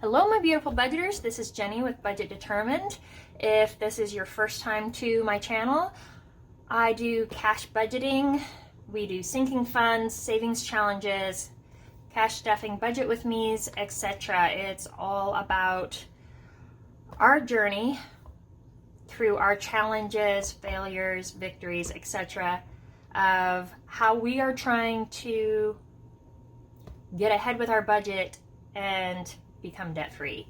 Hello my beautiful budgeters, this is Jenny with Budget Determined. If this is your first time to my channel, I do cash budgeting, we do sinking funds, savings challenges, cash stuffing, budget with me's, etc. It's all about our journey through our challenges, failures, victories, etc. of how we are trying to get ahead with our budget and become debt-free.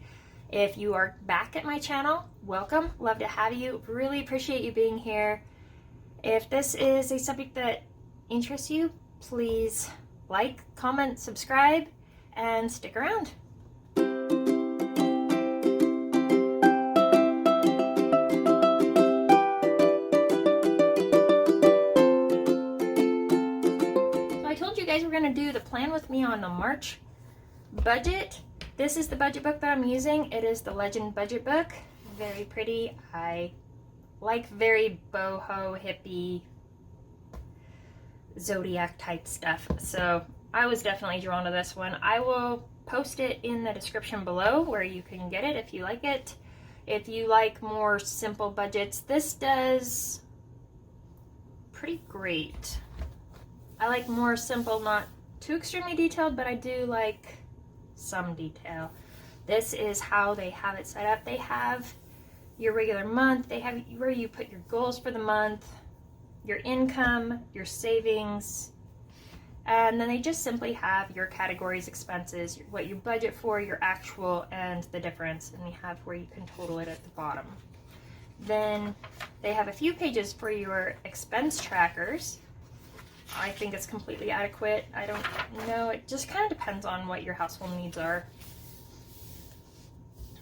If you are back at my channel, welcome. Love to have you. Really appreciate you being here. If this is a subject that interests you, please like, comment, subscribe, and stick around. So I told you guys we're going to do the plan with me on the March budget. This is the budget book that I'm using. It is the Legend budget book. Very pretty. I like very boho, hippie, zodiac type stuff. So I was definitely drawn to this one. I will post it in the description below where you can get it if you like it. If you like more simple budgets, this does pretty great. I like more simple, not too extremely detailed, but I do like some detail. This is how they have it set up. They have your regular month, they have where you put your goals for the month, your income, your savings, and then they just simply have your categories, expenses, what you budget for, your actual, and the difference, and you have where you can total it at the bottom. Then they have a few pages for your expense trackers. I think it's completely adequate. I don't know. It just kind of depends on what your household needs are.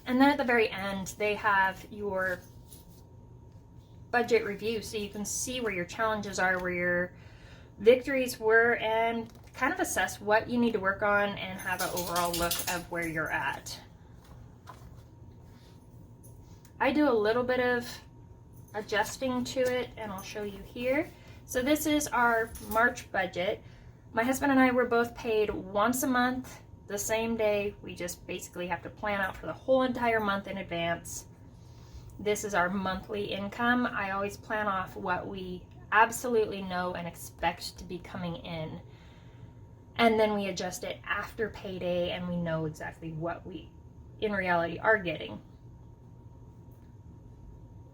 And then at the very end, they have your budget review so you can see where your challenges are, where your victories were, and kind of assess what you need to work on and have an overall look of where you're at. I do a little bit of adjusting to it, and I'll show you here. So this is our March budget. My husband and I were both paid once a month, the same day. We just basically have to plan out for the whole entire month in advance. This is our monthly income. I always plan off what we absolutely know and expect to be coming in. And then we adjust it after payday and we know exactly what we in reality are getting.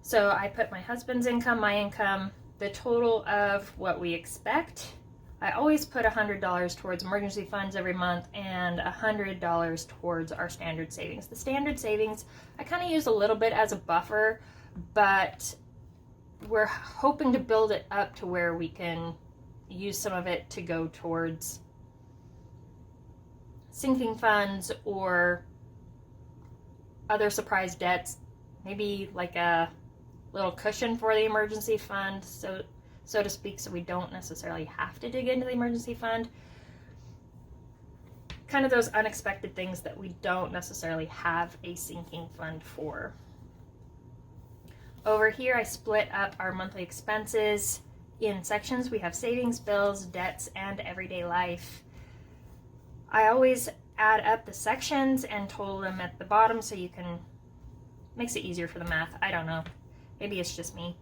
So I put my husband's income, my income, the total of what we expect. I always put $100 towards emergency funds every month and $100 towards our standard savings. The standard savings, I kind of use a little bit as a buffer, but we're hoping to build it up to where we can use some of it to go towards sinking funds or other surprise debts, maybe like a little cushion for the emergency fund, so to speak, so we don't necessarily have to dig into the emergency fund. Kind of those unexpected things that we don't necessarily have a sinking fund for. Over here I split up our monthly expenses in sections. We have savings, bills, debts, and everyday life. I always add up the sections and total them at the bottom so you can, makes it easier for the math. I don't know. Maybe it's just me.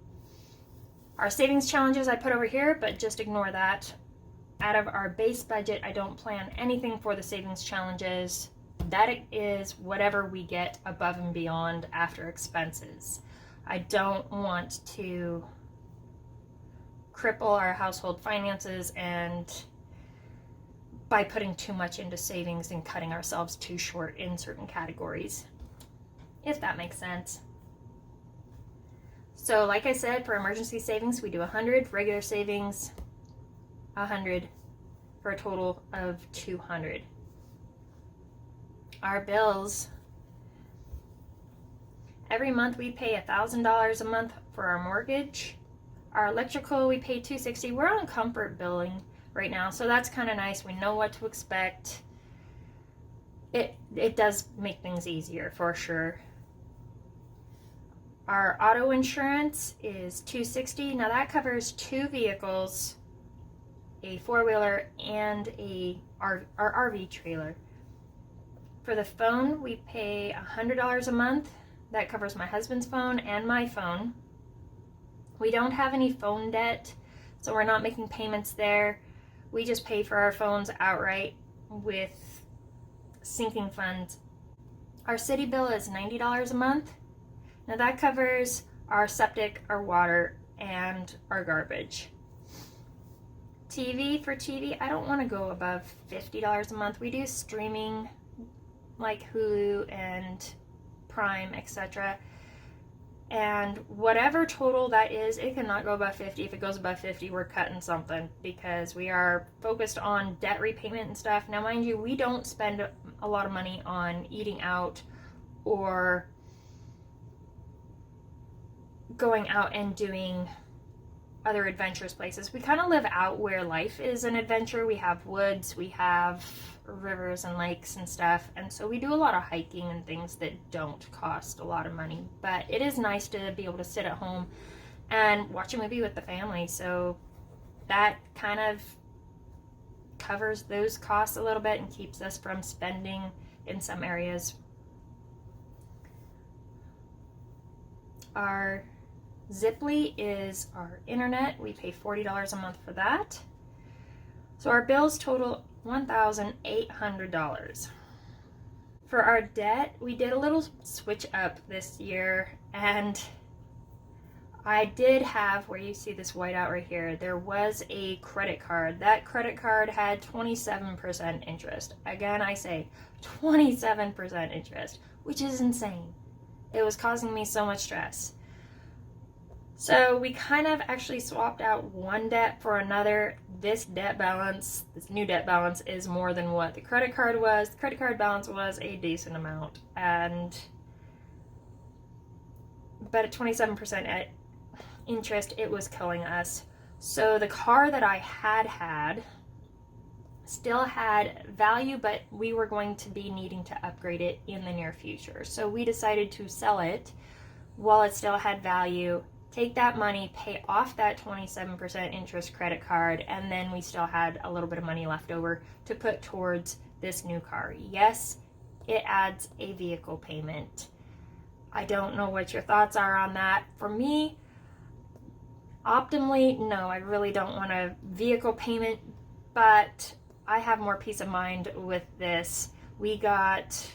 Our savings challenges I put over here, but just ignore that. Out of our base budget, I don't plan anything for the savings challenges. That is whatever we get above and beyond after expenses. I don't want to cripple our household finances and by putting too much into savings and cutting ourselves too short in certain categories, if that makes sense. So like I said, for emergency savings, we do 100, regular savings, 100, for a total of 200. Our bills, every month we pay $1,000 a month for our mortgage. Our electrical, we pay $260. We're on comfort billing right now, so that's kind of nice. We know what to expect. It does make things easier for sure. Our auto insurance is $260. Now that covers 2 vehicles, a 4-wheeler and our RV trailer. For the phone, we pay $100 a month. That covers my husband's phone and my phone. We don't have any phone debt, so we're not making payments there. We just pay for our phones outright with sinking funds. Our city bill is $90 a month. Now that covers our septic, our water, and our garbage. TV, I don't want to go above $50 a month. We do streaming like Hulu and Prime, etc. And whatever total that is, it cannot go above 50. If it goes above 50, we're cutting something because we are focused on debt repayment and stuff. Now, mind you, we don't spend a lot of money on eating out or going out and doing other adventurous places. We kind of live out where life is an adventure. We have woods, we have rivers and lakes and stuff, and so we do a lot of hiking and things that don't cost a lot of money, but it is nice to be able to sit at home and watch a movie with the family, so that kind of covers those costs a little bit and keeps us from spending in some areas. Our Ziply is our internet. We pay $40 a month for that. So our bills total $1,800. For our debt, we did a little switch up this year, and I did have, where you see this whiteout right here, there was a credit card. That credit card had 27% interest. Again, I say 27% interest, which is insane. It was causing me so much stress. So we kind of actually swapped out one debt for another. This new debt balance is more than what the credit card was. The credit card balance was a decent amount, but at 27% interest, it was killing us. So the car that I had still had value, but we were going to be needing to upgrade it in the near future. So we decided to sell it while it still had value, take that money, pay off that 27% interest credit card, and then we still had a little bit of money left over to put towards this new car. Yes, it adds a vehicle payment. I don't know what your thoughts are on that. For me, optimally, no, I really don't want a vehicle payment, but I have more peace of mind with this. We got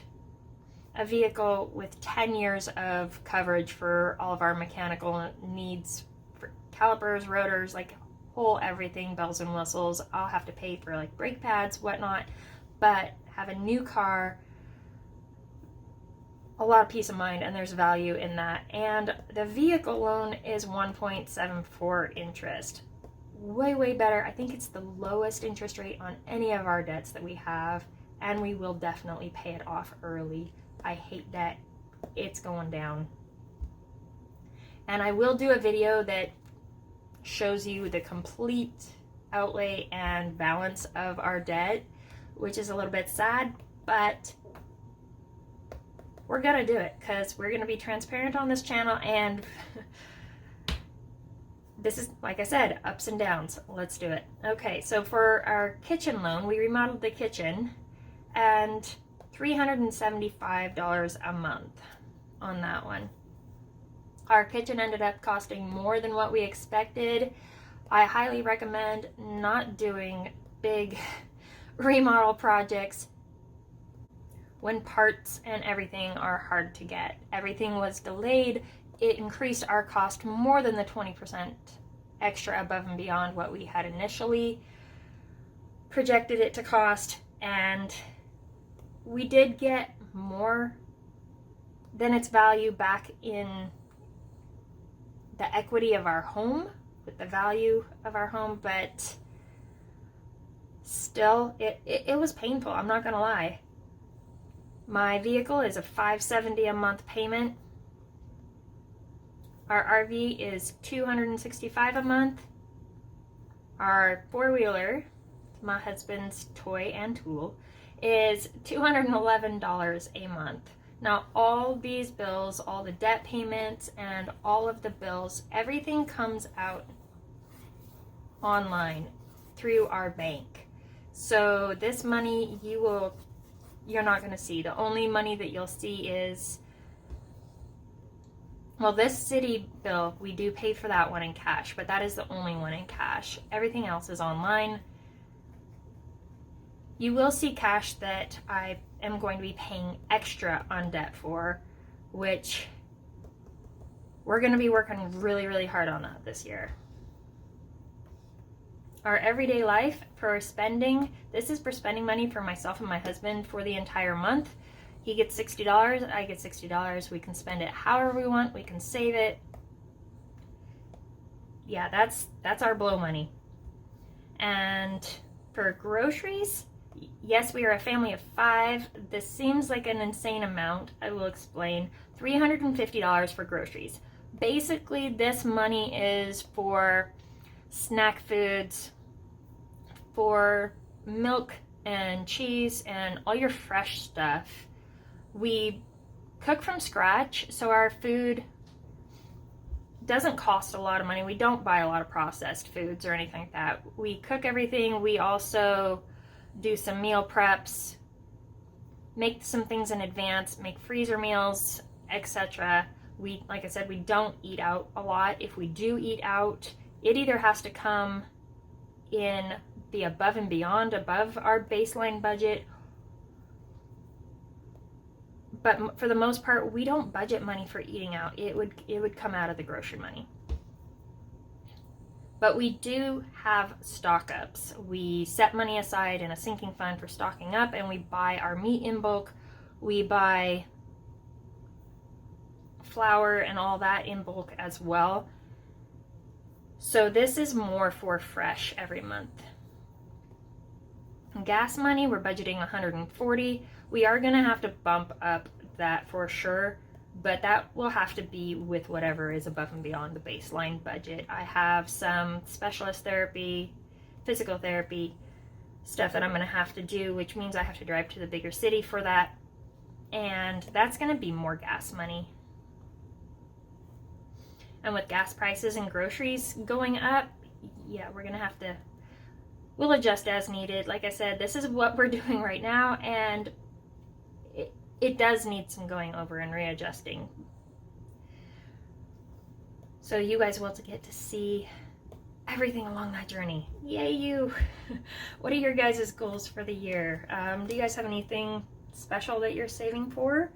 a vehicle with 10 years of coverage for all of our mechanical needs, for calipers, rotors, like whole everything, bells and whistles. I'll have to pay for like brake pads, whatnot, but have a new car, a lot of peace of mind, and there's value in that. And the vehicle loan is 1.74 interest. Way better. I think it's the lowest interest rate on any of our debts that we have, and we will definitely pay it off early. I hate debt. It's going down. And I will do a video that shows you the complete outlay and balance of our debt, which is a little bit sad, but we're gonna do it because we're gonna be transparent on this channel, and this is, like I said, ups and downs. Let's do it. Okay, so for our kitchen loan, we remodeled the kitchen, and $375 a month on that one. Our kitchen ended up costing more than what we expected. I highly recommend not doing big remodel projects when parts and everything are hard to get. Everything was delayed. It increased our cost more than the 20% extra above and beyond what we had initially projected it to cost, and we did get more than its value back in the equity of our home, with the value of our home, but still, it was painful, I'm not gonna lie. My vehicle is a $570 a month payment. Our RV is $265 a month. Our four-wheeler, my husband's toy and tool, is $211 a month. Now all these bills, all the debt payments and all of the bills, everything comes out online through our bank. So this money, you you're not going to see. The only money that you'll see is, well, this city bill, we do pay for that one in cash, but that is the only one in cash. Everything else is online. You will see cash that I am going to be paying extra on debt for, which we're going to be working really, really hard on that this year. Our everyday life for spending, this is for spending money for myself and my husband for the entire month. He gets $60, I get $60. We can spend it however we want. We can save it. Yeah, that's our blow money. And for groceries, yes, we are a family of 5. This seems like an insane amount. I will explain. $350 for groceries. Basically, this money is for snack foods, for milk and cheese and all your fresh stuff. We cook from scratch, so our food doesn't cost a lot of money. We don't buy a lot of processed foods or anything like that. We cook everything. We also do some meal preps, make some things in advance, make freezer meals, etc. We, like I said, we don't eat out a lot. If we do eat out, it either has to come in the above and beyond, above our baseline budget, but for the most part, we don't budget money for eating out. It would come out of the grocery money. But we do have stock ups. We set money aside in a sinking fund for stocking up, and we buy our meat in bulk. We buy flour and all that in bulk as well. So this is more for fresh every month. Gas money, we're budgeting $140. We are going to have to bump up that for sure, but that will have to be with whatever is above and beyond the baseline budget. I have some specialist therapy, physical therapy stuff that I'm going to have to do, which means I have to drive to the bigger city for that, and that's going to be more gas money. And with gas prices and groceries going up, yeah, we're going to have to, we'll adjust as needed. Like I said, this is what we're doing right now, and it does need some going over and readjusting. So you guys will get to see everything along that journey. Yay, you! What are your guys' goals for the year? Do you guys have anything special that you're saving for?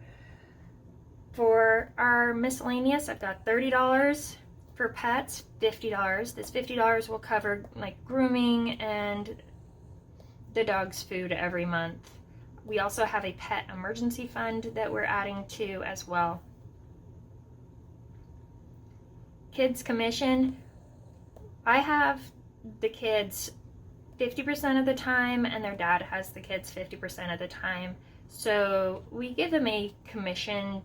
For our miscellaneous, I've got $30. For pets, $50. This $50 will cover like grooming and the dog's food every month. We also have a pet emergency fund that we're adding to as well. Kids commission, I have the kids 50% of the time and their dad has the kids 50% of the time. So we give them a commission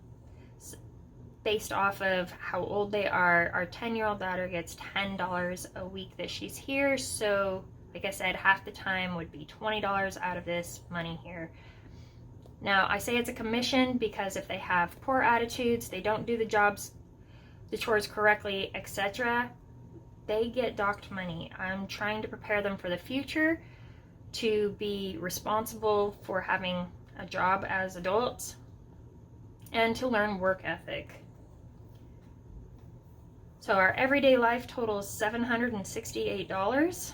based off of how old they are. Our 10-year-old daughter gets $10 a week that she's here. So like I said, half the time would be $20 out of this money here. Now, I say it's a commission because if they have poor attitudes, they don't do the chores correctly, etc., they get docked money. I'm trying to prepare them for the future to be responsible for having a job as adults and to learn work ethic. So our everyday life total is $768.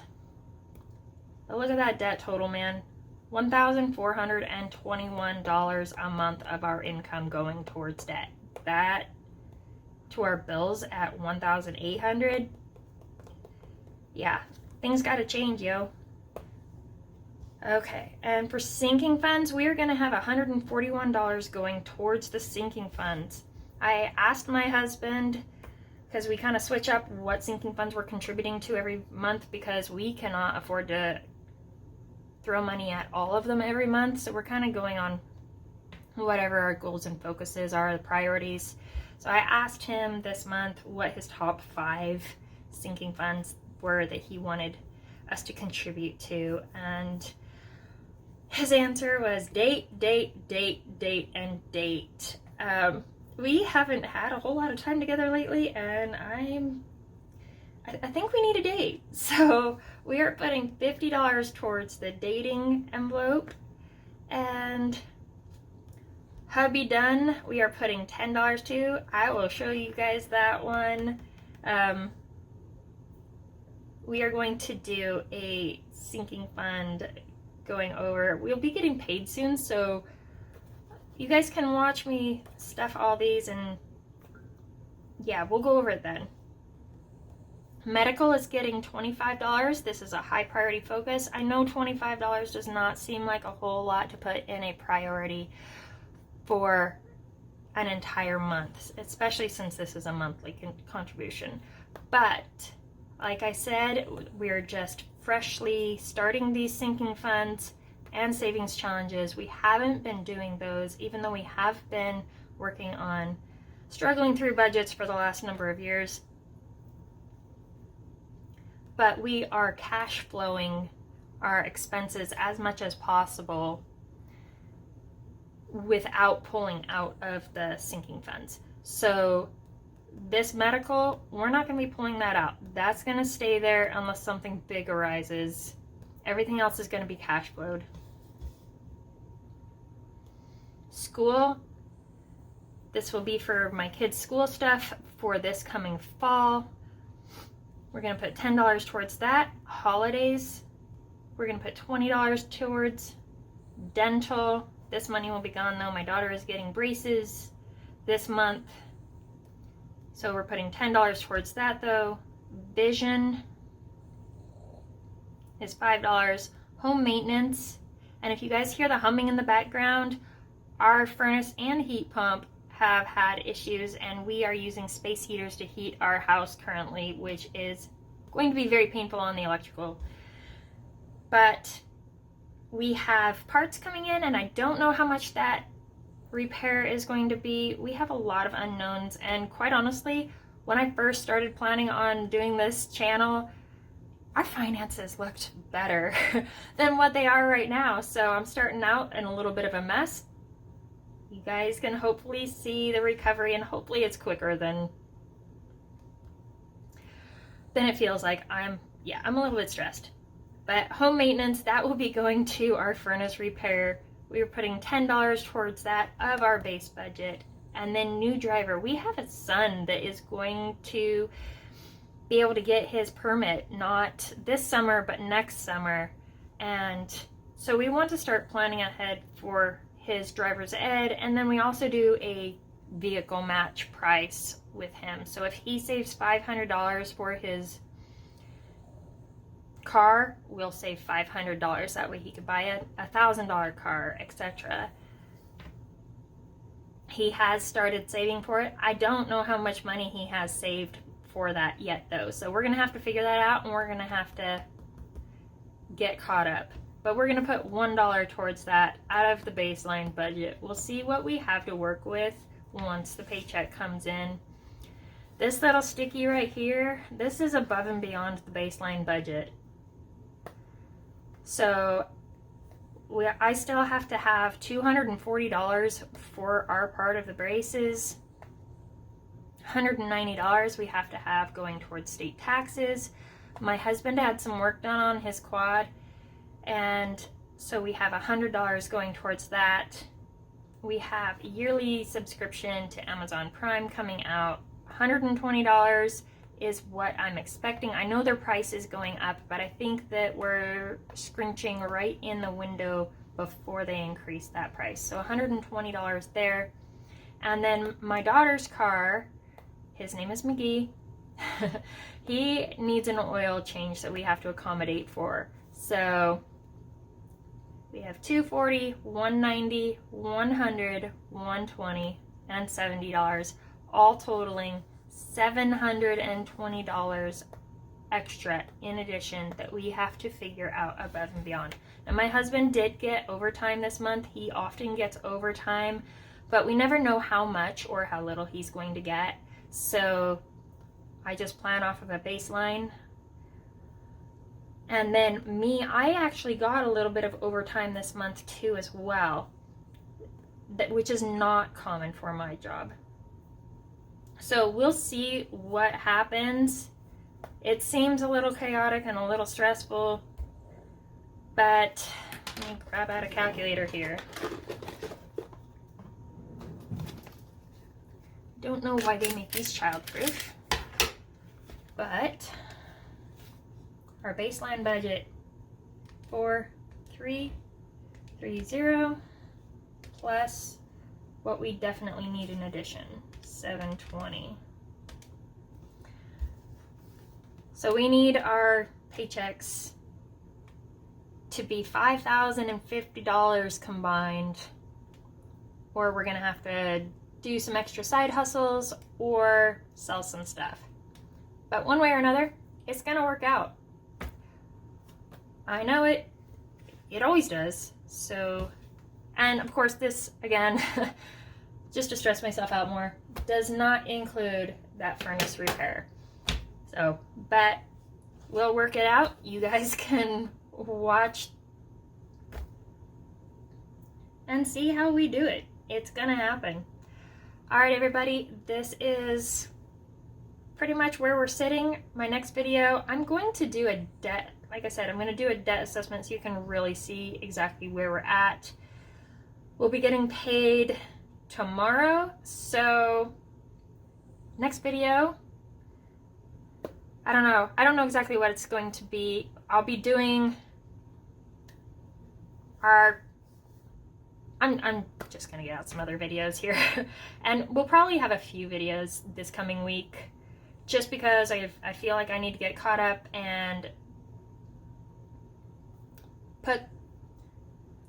But look at that debt total, man. $1,421 a month of our income going towards debt. That to our bills at $1,800. Yeah, things gotta change, yo. Okay, and for sinking funds, we are gonna have $141 going towards the sinking funds. I asked my husband, because we kind of switch up what sinking funds we're contributing to every month because we cannot afford to throw money at all of them every month. So we're kind of going on whatever our goals and focuses are, the priorities. So I asked him this month what his top 5 sinking funds were that he wanted us to contribute to. And his answer was date, date, date, date, and date. We haven't had a whole lot of time together lately, and I think we need a date. So we are putting $50 towards the dating envelope, and Hubby Done, we are putting $10 to. I will show you guys that one. We are going to do a sinking fund going over. We'll be getting paid soon, so you guys can watch me stuff all these, and yeah, we'll go over it then. Medical is getting $25. This is a high priority focus. I know $25 does not seem like a whole lot to put in a priority for an entire month, especially since this is a monthly contribution. But like I said, we're just freshly starting these sinking funds and savings challenges. We haven't been doing those, even though we have been working on struggling through budgets for the last number of years. But we are cash flowing our expenses as much as possible without pulling out of the sinking funds. So this medical, we're not going to be pulling that out. That's going to stay there unless something big arises. Everything else is going to be cash flowed. School, this will be for my kids' school stuff for this coming fall. We're going to put $10 towards that. Holidays, we're going to put $20 towards. Dental, this money will be gone though. My daughter is getting braces this month, so we're putting $10 towards that though. Vision is $5. Home maintenance, and if you guys hear the humming in the background, our furnace and heat pump have had issues, and we are using space heaters to heat our house currently, which is going to be very painful on the electrical. But we have parts coming in, and I don't know how much that repair is going to be. We have a lot of unknowns, and quite honestly, when I first started planning on doing this channel, our finances looked better than what they are right now. So I'm starting out in a little bit of a mess. You guys can hopefully see the recovery, and hopefully it's quicker than it feels like. I'm a little bit stressed. But home maintenance, that will be going to our furnace repair. We are putting $10 towards that of our base budget. And then new driver, we have a son that is going to be able to get his permit, not this summer, but next summer. And so we want to start planning ahead for his driver's ed. And then we also do a vehicle match price with him. So if he saves $500 for his car, we'll save $500. That way he could buy a $1,000 car, etc. He has started saving for it. I don't know how much money he has saved for that yet though, so we're gonna have to figure that out, and we're gonna have to get caught up. But we're gonna put $1 towards that out of the baseline budget. We'll see what we have to work with once the paycheck comes in. This little sticky right here, this is above and beyond the baseline budget. So I still have to have $240 for our part of the braces. $190 we have to have going towards state taxes. My husband had some work done on his quad, and so we have $100 going towards that. We have a yearly subscription to Amazon Prime coming out. $120 is what I'm expecting. I know their price is going up, but I think that we're scrunching right in the window before they increase that price. So $120 there. And then my daughter's car, his name is McGee, he needs an oil change that we have to accommodate for. So we have $240, $190, $100, $120, and $70, all totaling $720 extra in addition that we have to figure out above and beyond. And my husband did get overtime this month. He often gets overtime, but we never know how much or how little he's going to get. So I just plan off of a baseline. And then me, I actually got a little bit of overtime this month too as well, which is not common for my job. So we'll see what happens. It seems a little chaotic and a little stressful, but let me grab out a calculator here. don't know why they make these childproof, but our baseline budget, 4,330, plus what we definitely need in addition, 720. So we need our paychecks to be $5,050 combined, or we're gonna have to do some extra side hustles or sell some stuff. But one way or another, it's gonna work out. I know it always does. So, and of course this, again, just to stress myself out more, does not include that furnace repair. So, but we'll work it out. You guys can watch and see how we do it. It's gonna happen. All right, everybody, this is pretty much where we're sitting. My next video, I'm going to do a debt, like I said, I'm going to do a debt assessment so you can really see exactly where we're at. We'll be getting paid tomorrow, so next video, I don't know exactly what it's going to be. I'll be doing our, I'm just gonna get out some other videos here, and we'll probably have a few videos this coming week, just because I feel like I need to get caught up and put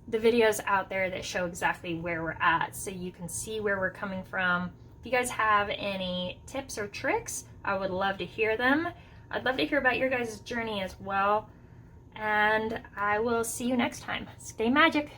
the videos out there that show exactly where we're at, so you can see where we're coming from. If you guys have any tips or tricks, I would love to hear them. I'd love to hear about your guys' journey as well, and I will see you next time. Stay magic.